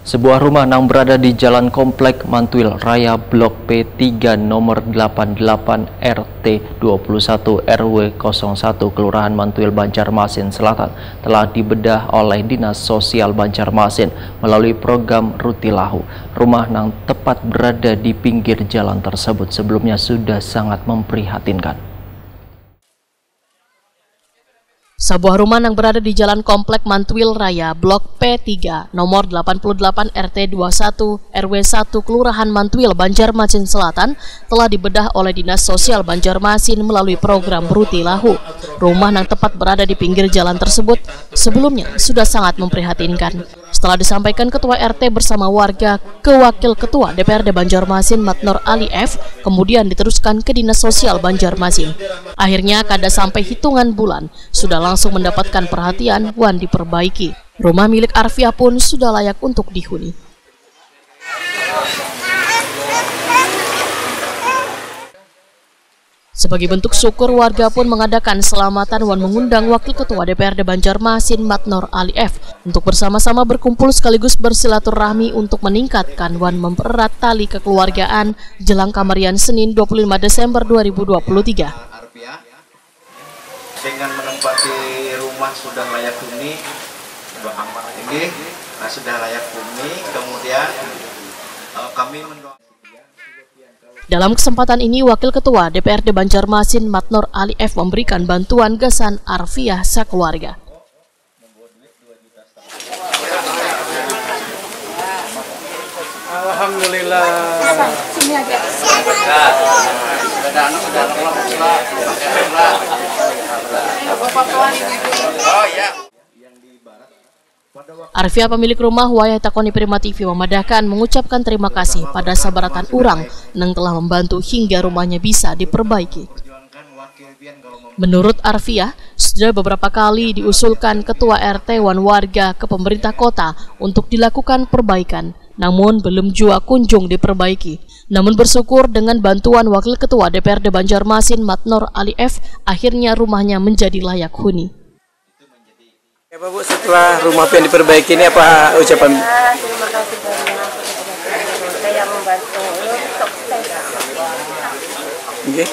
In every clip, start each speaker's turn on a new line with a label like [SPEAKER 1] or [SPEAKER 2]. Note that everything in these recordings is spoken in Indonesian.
[SPEAKER 1] Sebuah rumah yang berada di Jalan Komplek Mantuil Raya Blok P3 nomor 88 RT 21 RW 01 Kelurahan Mantuil Banjarmasin Selatan telah dibedah oleh Dinas Sosial Banjarmasin melalui program Rutilahu. Rumah yang tepat berada di pinggir jalan tersebut sebelumnya sudah sangat memprihatinkan.
[SPEAKER 2] Sebuah rumah yang berada di Jalan Komplek Mantuil Raya Blok P3 nomor 88 RT 21 RW 1 Kelurahan Mantuil Banjarmasin Selatan telah dibedah oleh Dinas Sosial Banjarmasin melalui program Rutilahu. Rumah yang tepat berada di pinggir jalan tersebut sebelumnya sudah sangat memprihatinkan. Setelah disampaikan Ketua RT bersama warga ke Wakil Ketua DPRD Banjarmasin Matnor Ali F, kemudian diteruskan ke Dinas Sosial Banjarmasin. Akhirnya kada sampai hitungan bulan sudah langsung mendapatkan perhatian wan diperbaiki. Rumah milik Arfiah pun sudah layak untuk dihuni. Sebagai bentuk syukur, warga pun mengadakan selamatan wan mengundang Wakil Ketua DPRD Banjarmasin Matnor Ali F untuk bersama-sama berkumpul sekaligus bersilaturahmi untuk meningkatkan wan mempererat tali kekeluargaan jelang kamarian Senin 25 Desember 2023.
[SPEAKER 3] Dengan menempati rumah sudah layak huni, sudah layak huni, kemudian kami mendoakan.
[SPEAKER 2] Dalam kesempatan ini, Wakil Ketua DPRD Banjarmasin Matnor Ali F memberikan bantuan gasan Arfiah sakeluarga.
[SPEAKER 4] Alhamdulillah. Arfiah pemilik rumah Wayah Takoni Prima TV memadahkan mengucapkan terima kasih pada sabaratan orang yang telah membantu hingga rumahnya bisa diperbaiki. Menurut Arfiah, sudah beberapa kali diusulkan Ketua RT wan warga ke pemerintah kota untuk dilakukan perbaikan, namun belum juga kunjung diperbaiki. Namun bersyukur dengan bantuan Wakil Ketua DPRD Banjarmasin Matnor Ali F, akhirnya rumahnya menjadi layak huni. Ya Pak Bu, setelah rumah yang diperbaiki ini apa ucapan?
[SPEAKER 5] Terima kasih banyak kepada yang membantu sukses.
[SPEAKER 4] Oke.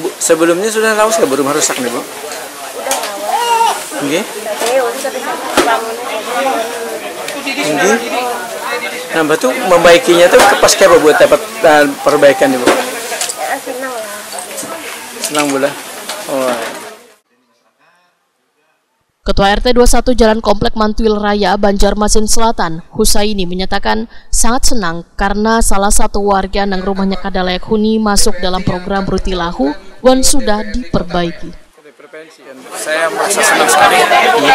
[SPEAKER 4] Bu, sebelumnya sudah lawas nggak rumah rusak nih Bu?
[SPEAKER 5] Udah lawas.
[SPEAKER 4] Oke.
[SPEAKER 5] Tapi udah bisa bangun.
[SPEAKER 4] Oke. Nah, Mbak tuh membaikinya tuh pas kayak apa buat dapat perbaikan nih Bu?
[SPEAKER 5] Ya, senang lah.
[SPEAKER 4] Senang Bu lah. Oh.
[SPEAKER 2] Ketua RT 21 Jalan Komplek Mantuil Raya Banjarmasin Selatan, Husaini menyatakan sangat senang karena salah satu warga yang rumahnya kada layak huni masuk dalam program Rutilahu wan sudah diperbaiki.
[SPEAKER 6] Saya merasa senang sekali karena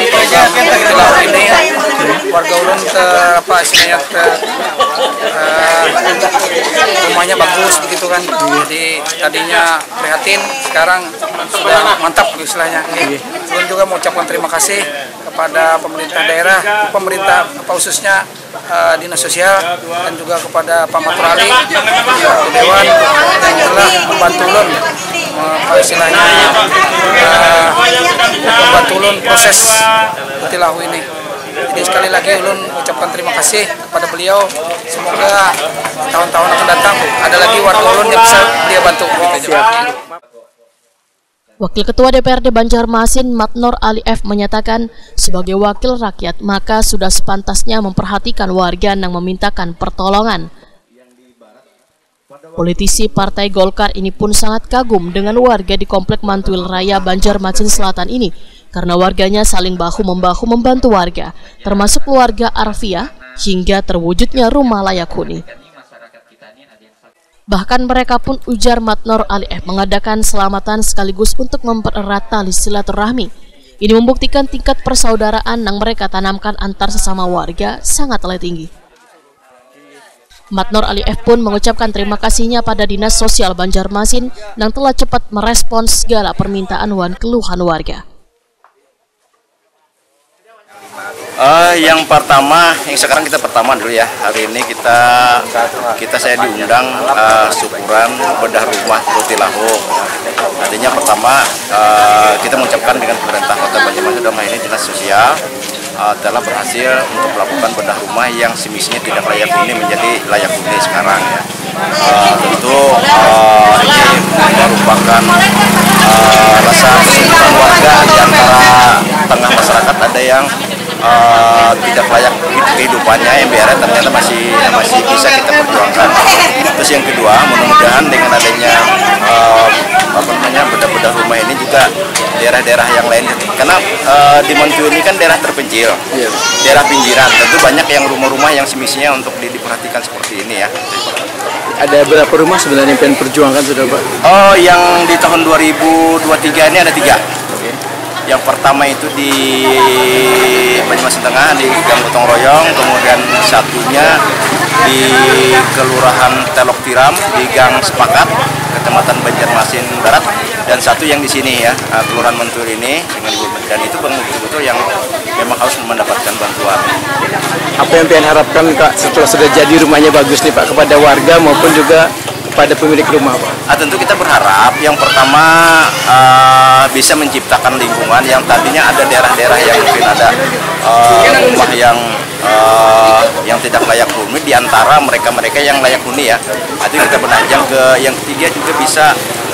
[SPEAKER 6] program Rutilahu ini warga ulun rumahnya bagus begitu kan. Jadi tadinya prihatin, sekarang sudah mantap istilahnya. Ulun juga mengucapkan terima kasih kepada pemerintah daerah, pemerintah khususnya Dinas Sosial dan juga kepada Pak Matnor Ali Dewan yang telah membantu ulun istilahnya membantu ulun proses Rutilahu ini. Jadi sekali lagi ulun ucapkan terima kasih kepada beliau. Semoga tahun-tahun akan datang ada lagi warga ulun yang bisa beliau bantu.
[SPEAKER 2] Wakil Ketua DPRD Banjarmasin Matnor Ali F menyatakan sebagai wakil rakyat maka sudah sepantasnya memperhatikan warga yang memintakan pertolongan. Politisi Partai Golkar ini pun sangat kagum dengan warga di Komplek Mantuil Raya Banjarmasin Selatan ini karena warganya saling bahu-membahu membantu warga, termasuk keluarga Arfiah hingga terwujudnya rumah layak huni. Bahkan mereka pun, ujar Matnor Ali F, mengadakan selamatan sekaligus untuk mempererat tali silaturahmi. Ini membuktikan tingkat persaudaraan yang mereka tanamkan antar sesama warga sangatlah tinggi. Matnor Ali F pun mengucapkan terima kasihnya pada Dinas Sosial Banjarmasin yang telah cepat merespons segala permintaan wan keluhan warga.
[SPEAKER 7] Yang pertama, yang sekarang kita pertama dulu ya. Hari ini saya diundang syukuran bedah rumah Rutilahu. Artinya pertama kita mengucapkan dengan pemerintah Kota Banjarmasin dalam hal ini Dinas Sosial telah berhasil untuk melakukan bedah rumah yang semestinya tidak layak huni menjadi layak huni sekarang ya. Tentu ini merupakan rasa kesulitan warga di antara tengah masyarakat, ada yang tidak layak kehidupannya, yang biarnya ternyata masih bisa kita perjuangkan. Terus yang kedua, mudah-mudahan dengan adanya bedah-bedah rumah ini juga daerah-daerah yang lain, karena di Mantuil ini kan daerah terpencil, daerah pinggiran, tentu banyak yang rumah-rumah yang semestinya untuk diperhatikan seperti ini ya.
[SPEAKER 8] Ada berapa rumah sebenarnya yang pengen perjuangkan sudah Pak?
[SPEAKER 7] Oh, yang di tahun 2023 ini ada 3. Yang pertama itu di Banyumasin Tengah di Gang Gotong Royong, kemudian satunya di Kelurahan Telok Tiram di Gang Sepakat, Kecamatan Banjarmasin Barat, dan satu yang di sini ya, Kelurahan Mantuil ini dengan Ibu, dan itu betul-betul yang memang harus mendapatkan bantuan.
[SPEAKER 8] Apa yang pengen harapkan Kak setelah sudah jadi rumahnya bagus nih Pak, kepada warga maupun juga kepada pemilik rumah Pak?
[SPEAKER 7] Tentu kita berharap yang pertama bisa menciptakan lingkungan yang tadinya ada daerah-daerah yang mungkin ada rumah yang tidak layak huni, di antara mereka-mereka yang layak huni ya. Itu kita benajang ke yang ketiga, juga bisa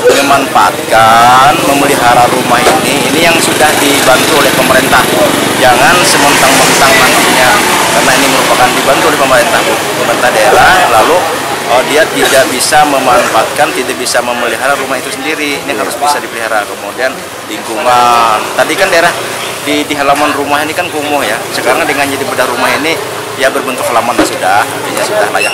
[SPEAKER 7] memanfaatkan, memelihara rumah ini yang sudah dibantu oleh pemerintah. Jangan sementang-mentang nantinya, karena ini merupakan dibantu oleh pemerintah daerah, lalu dia tidak bisa memanfaatkan, tidak bisa memelihara rumah itu sendiri. Ini harus bisa dipelihara. Kemudian lingkungan, tadi kan daerah di halaman rumah ini kan kumuh ya. Sekarang dengan jadi bedah rumah ini ya berbentuk halaman sudah, artinya sudah layak.